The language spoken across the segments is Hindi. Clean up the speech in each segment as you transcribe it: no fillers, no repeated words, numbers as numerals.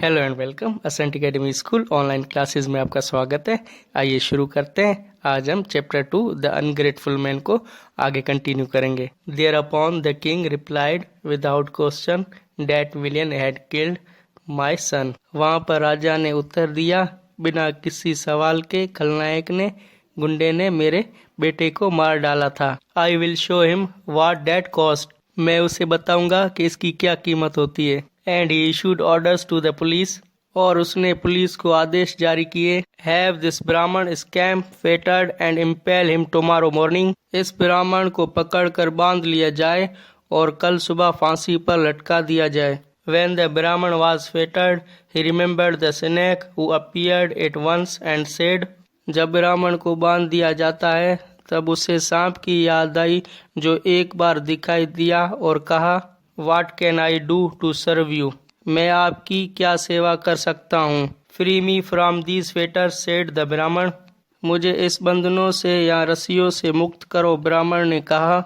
Hello and welcome Ascent academy school online classes में आपका स्वागत है। आइए शुरू करते हैं। आज हम चैप्टर 2 द अनग्रेटफुल मैन को आगे कंटिन्यू करेंगे। Thereupon the king replied without question that villain had killed my son. वहाँ पर राजा ने उत्तर दिया बिना किसी सवाल के खलनायक ने गुंडे ने मेरे बेटे को मार डाला था। I will show him what that cost. मैं उसे बताऊंगा कि इसकी क्या कीमत होती है। And he issued orders to the police. और उसने पुलिस को आदेश जारी किए। Have this Brahmin scamp fettered and impale him tomorrow morning. इस ब्राह्मण को पकड़कर बांध लिया जाए और कल सुबह फांसी पर लटका दिया जाए। When the Brahman was fettered, he remembered the snake who appeared at once and said, जब ब्राह्मण को बांध दिया जाता है तब उसे सांप की याद आई जो एक बार दिखाई दिया और कहा, What can I do to serve you? मैं आपकी क्या सेवा कर सकता हूँ। Free me from these fetters, said the Brahman. मुझे इस बंधनों से या रस्सियों से मुक्त करो, ब्राह्मण ने कहा।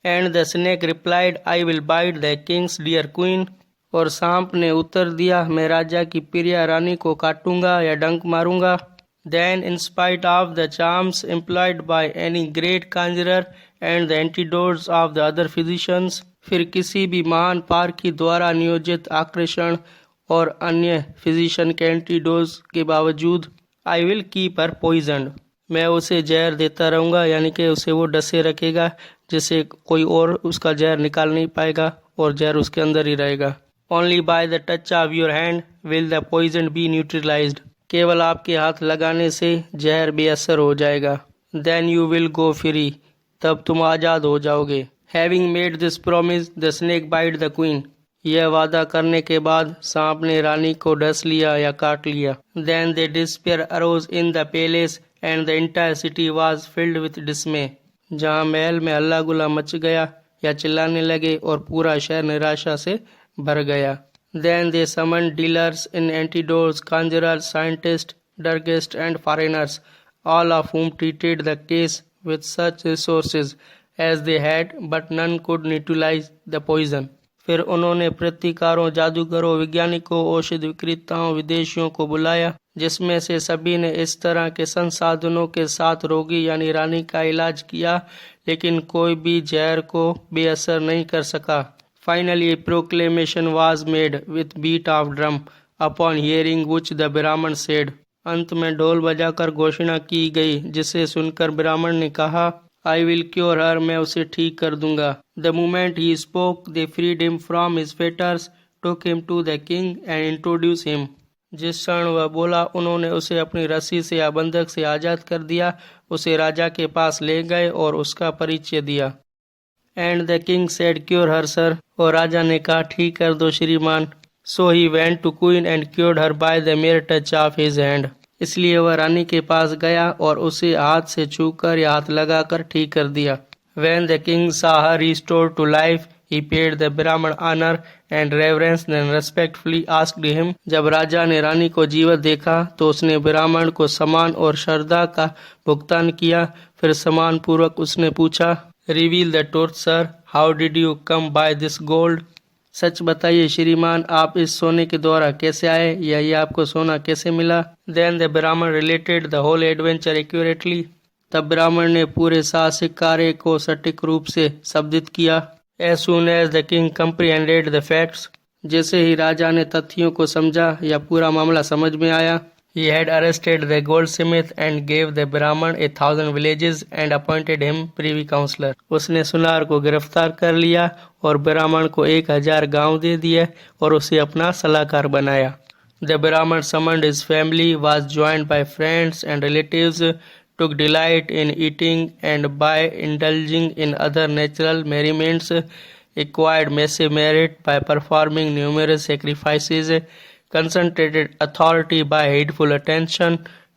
And the snake replied, I will bite the king's dear queen. और सांप ने उत्तर दिया, मैं राजा की प्रिय रानी को काटूंगा या डंक मारूंगा। Then, in spite of the charms employed by any great conjurer and the antidotes of the other physicians, फिर किसी भी महान पारखी द्वारा नियोजित आकर्षण और अन्य फिजिशियन के एंटीडोज के बावजूद, आई विल कीप हर पॉइजन्ड। मैं उसे जहर देता रहूंगा, यानी कि उसे वो डसे रखेगा जिससे कोई और उसका जहर निकाल नहीं पाएगा और जहर उसके अंदर ही रहेगा। Only by the touch of your hand will the poison be neutralized. केवल आपके हाथ लगाने से जहर बेअसर हो जाएगा। Then you will go free. तब तुम आज़ाद हो जाओगे। Having made this promise the snake bit the queen. यह वादा करने के बाद सांप ने रानी को डस लिया या काट लिया। Then the despair arose in the palace and the entire city was filled with dismay. जहाँ महल में हल्ला गुल्ला मच गया या चिल्लाने लगे और पूरा शहर निराशा से भर गया। Then they summoned dealers in antidotes, conjurers, scientists, druggists and foreigners, all of whom treated the case with such resources as they had, but none could neutralize the poison. फिर उन्होंने प्रतिकारों, जादूगरों, वैज्ञानिकों, औषध विक्रेताओं, विदेशियों को बुलाया, जिसमें से सभी ने इस तरह के संसाधनों के साथ रोगी यानी रानी का इलाज किया, लेकिन कोई भी जहर को बेअसर नहीं कर सका। Finally, a proclamation was made with beat of drum, upon hearing which the Brahman said. अंत में ढोल बजाकर घोषणा की गई, जिसे सुनकर ब्राह्मण ने कहा, I will cure her, मैं उसे ठीक कर दूंगा। The moment he spoke, they freed him from his fetters, took him to the king and introduced him. जिस क्षण वह बोला, उन्होंने उसे अपनी रस्सी से या बंधक से आजाद कर दिया, उसे राजा के पास ले गए और उसका परिचय दिया। And the king said, cure her sir. और राजा ने कहा, ठीक कर दो श्रीमान। So he went to queen and cured her by the mere touch of his hand. इसलिए वह रानी के पास गया और उसे हाथ से छूकर या हाथ लगाकर ठीक कर दिया। When the king saw her restored to life, he paid the Brahmin honour and reverence and respectfully asked him. जब राजा ने रानी को जीवित देखा तो उसने ब्राह्मण को सम्मान और श्रद्धा का भुगतान किया। फिर सम्मान पूर्वक उसने पूछा, reveal the truth sir, how did you come by this gold. सच बताइए श्रीमान, आप इस सोने के द्वारा कैसे आए या ये आपको सोना कैसे मिला। Then the Brahmin related the whole adventure accurately. तब ब्राह्मण ने पूरे साहसिक कार्य को सटीक रूप से शब्दित किया। As soon as the king comprehended the facts. जैसे ही राजा ने तथ्यों को समझा या पूरा मामला समझ में आया, he had arrested the goldsmith and gave the Brahman 1,000 villages and appointed him privy councillor. उसने सुनार को गिरफ्तार कर लिया और ब्राह्मण को 1,000 गांव दे दिए और उसे अपना सलाहकार बनाया। The Brahman summoned his family, was joined by friends and relatives, took delight in eating and by indulging in other natural merriments, acquired massive merit by performing numerous sacrifices, concentrated authority by heedful attention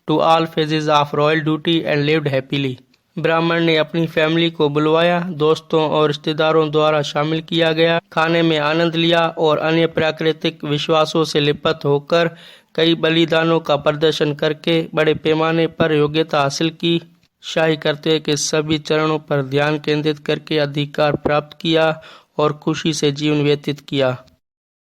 to all phases of royal duty and lived happily. ब्राह्मण ने अपनी फैमिली को बुलवाया, दोस्तों और रिश्तेदारों द्वारा शामिल किया गया, खाने में आनंद लिया और अन्य प्राकृतिक विश्वासों से लिप्त होकर कई बलिदानों का प्रदर्शन करके बड़े पैमाने पर योग्यता हासिल की। शाही करते के सभी चरणों पर ध्यान केंद्रित करके अधिकार प्राप्त किया और खुशी से जीवन व्यतीत किया।